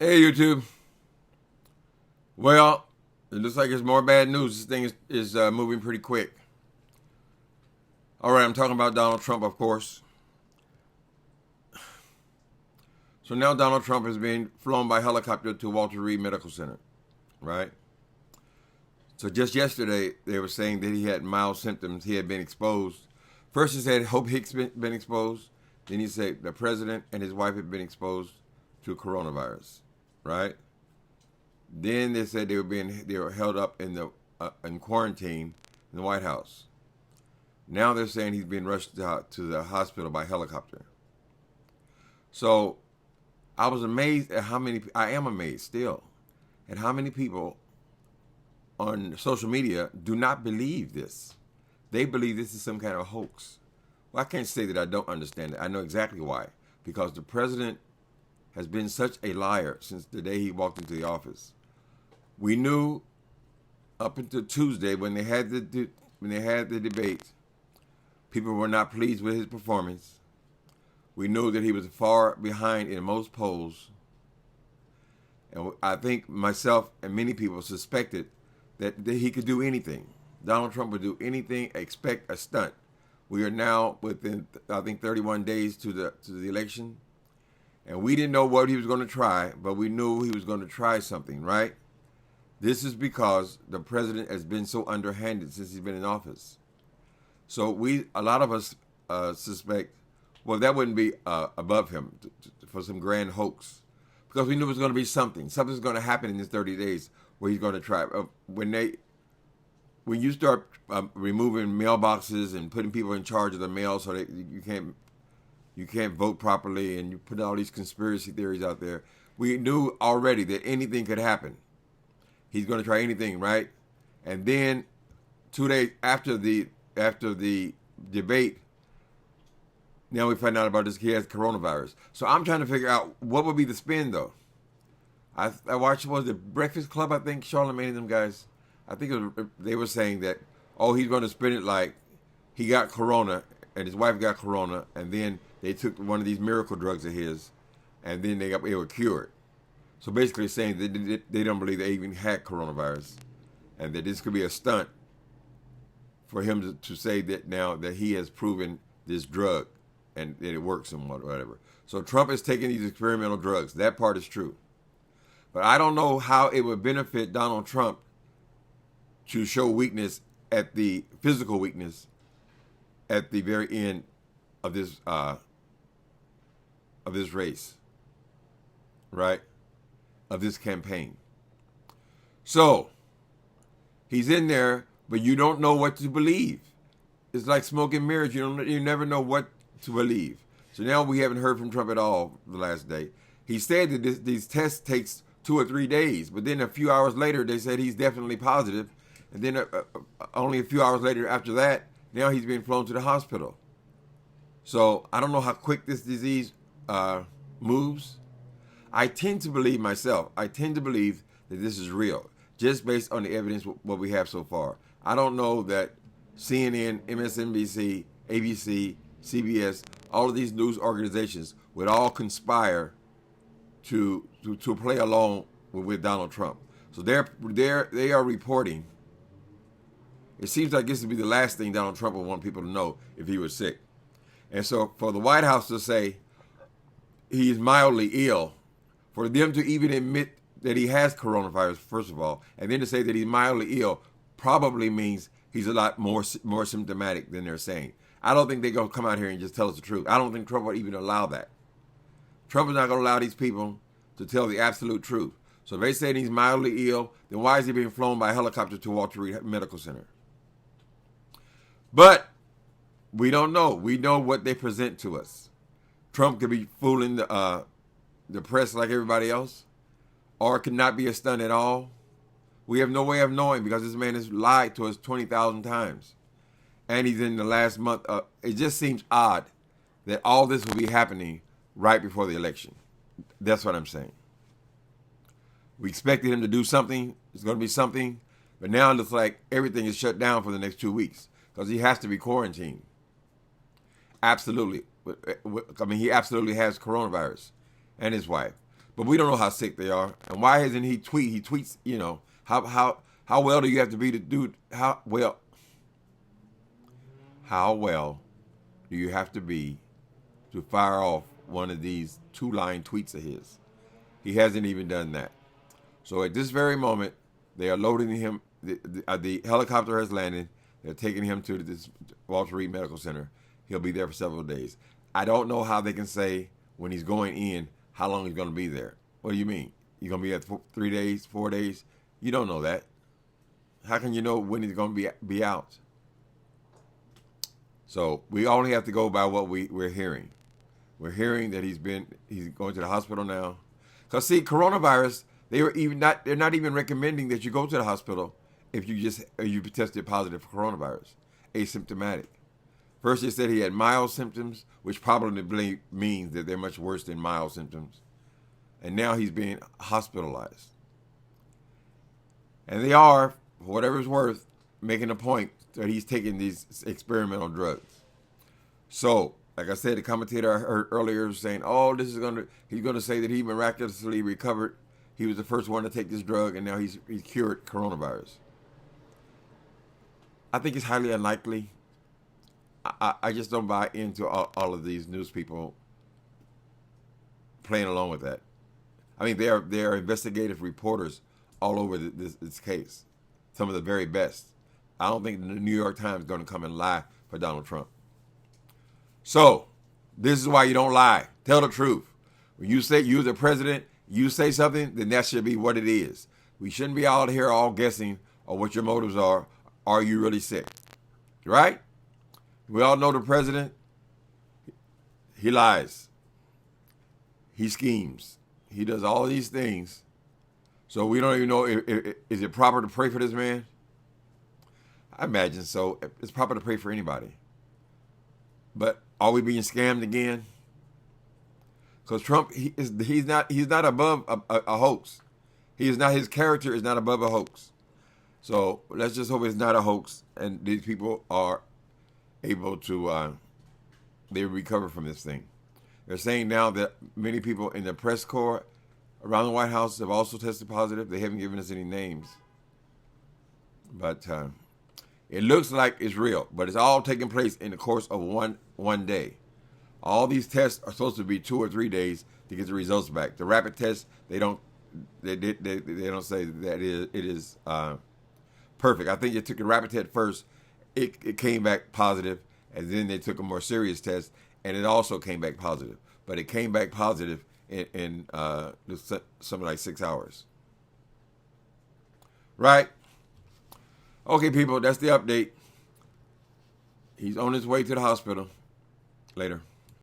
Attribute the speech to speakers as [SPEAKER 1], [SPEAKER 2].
[SPEAKER 1] Hey, YouTube. Well, it looks like there's more bad news. This thing is moving pretty quick. All right, I'm talking about Donald Trump, of course. So now Donald Trump is being flown by helicopter to Walter Reed Medical Center, right? So just yesterday, they were saying that he had mild symptoms. He had been exposed. First, he said Hope Hicks been exposed. Then he said the president and his wife had been exposed to coronavirus, right? Then they said they were held up in quarantine in the White House. Now they're saying he's being rushed to the hospital by helicopter. So I was amazed at I am amazed still at how many people on social media do not believe this. They believe this is some kind of hoax. Well, I can't say that I don't understand it. I know exactly why. Because the president has been such a liar since the day he walked into the office. We knew up until Tuesday when they had the debate, people were not pleased with his performance. We knew that he was far behind in most polls. And I think myself and many people suspected that he could do anything. Donald Trump would do anything, expect a stunt. We are now within, I think, 31 days to the election. And we didn't know what he was going to try, but we knew he was going to try something, right? This is because the president has been so underhanded since he's been in office. So a lot of us suspect, well, that wouldn't be above him for some grand hoax, because we knew it was going to be something. Something's going to happen in these 30 days where he's going to try. When you start removing mailboxes and putting people in charge of the mail so that you can't vote properly, and you put all these conspiracy theories out there, we knew already that anything could happen. He's going to try anything, right? And then 2 days after the debate, now we find out about this. He has coronavirus. So I'm trying to figure out what would be the spin, though. I watched, what was the Breakfast Club, I think, Charlamagne and them guys. I think they were saying that, oh, he's going to spin it like he got corona and his wife got corona, and then they took one of these miracle drugs of his, and then they were cured. So basically saying that they don't believe they even had coronavirus, and that this could be a stunt for him to say that now that he has proven this drug and that it works and whatever. So Trump is taking these experimental drugs. That part is true. But I don't know how it would benefit Donald Trump to show weakness physical weakness at the very end of this race, right? Of this campaign. So he's in there, but you don't know what to believe. It's like smoke and mirrors. You never know what to believe. So now we haven't heard from Trump at all the last day. He said that these tests takes 2 or 3 days, but then a few hours later they said he's definitely positive, and then only a few hours later after that, now he's being flown to the hospital. So I don't know how quick this disease moves. I tend to believe that this is real, just based on the evidence what we have so far. I don't know that CNN, MSNBC, ABC, CBS, all of these news organizations would all conspire to play along with Donald Trump. So they are reporting. It seems like this would be the last thing Donald Trump would want people to know if he was sick. And so for the White House to say he's mildly ill, for them to even admit that he has coronavirus, first of all, and then to say that he's mildly ill, probably means he's a lot more symptomatic than they're saying. I don't think they're going to come out here and just tell us the truth. I don't think Trump would even allow that. Trump is not going to allow these people to tell the absolute truth. So if they say he's mildly ill, then why is he being flown by helicopter to Walter Reed Medical Center? But we don't know. We know what they present to us. Trump could be fooling the press like everybody else, or it could not be a stunt at all. We have no way of knowing because this man has lied to us 20,000 times. And he's in the last month. It just seems odd that all this will be happening right before the election. That's what I'm saying. We expected him to do something. It's going to be something. But now it looks like everything is shut down for the next 2 weeks because he has to be quarantined. Absolutely. I mean, he absolutely has coronavirus, and his wife. But we don't know how sick they are. And why hasn't he tweet? He tweets, how well do you have to be to do, how well do you have to be to fire off one of these 2-line tweets of his? He hasn't even done that. So at this very moment, they are loading him. The helicopter has landed. They're taking him to this Walter Reed Medical Center. He'll be there for several days. I don't know how they can say when he's going in how long he's going to be there. What do you mean? You're going to be there 3 days, 4 days? You don't know that. How can you know when he's going to be out? So we only have to go by what we're hearing. We're hearing that he's going to the hospital now. Because see, coronavirus, they're not even recommending that you go to the hospital if you tested positive for coronavirus, asymptomatic. First they said he had mild symptoms, which probably means that they're much worse than mild symptoms. And now he's being hospitalized. And they are, for whatever it's worth, making a point that he's taking these experimental drugs. So, like I said, the commentator I heard earlier was saying, he's going to say that he miraculously recovered. He was the first one to take this drug, and now he's cured coronavirus. I think it's highly unlikely. I just don't buy into all of these news people playing along with that. I mean, they are investigative reporters all over this case. Some of the very best. I don't think the New York Times is going to come and lie for Donald Trump. So, this is why you don't lie. Tell the truth. When you say you're the president, you say something, then that should be what it is. We shouldn't be out here all guessing on what your motives are. Are you really sick? Right? We all know the president. He lies. He schemes. He does all these things. So we don't even know, is it proper to pray for this man? I imagine so. It's proper to pray for anybody. But are we being scammed again? Because Trump, he's not above a hoax. His character is not above a hoax. So let's just hope it's not a hoax, and these people are able to they recover from this thing. They're saying now that many people in the press corps around the White House have also tested positive. They haven't given us any names, but it looks like it's real. But it's all taking place in the course of one day. All these tests are supposed to be 2 or 3 days to get the results back. The rapid test, they don't say that it is perfect. I think they took a rapid test first. It came back positive, and then they took a more serious test, and it also came back positive. But it came back positive in something like 6 hours. Right? Okay, people, that's the update. He's on his way to the hospital. Later.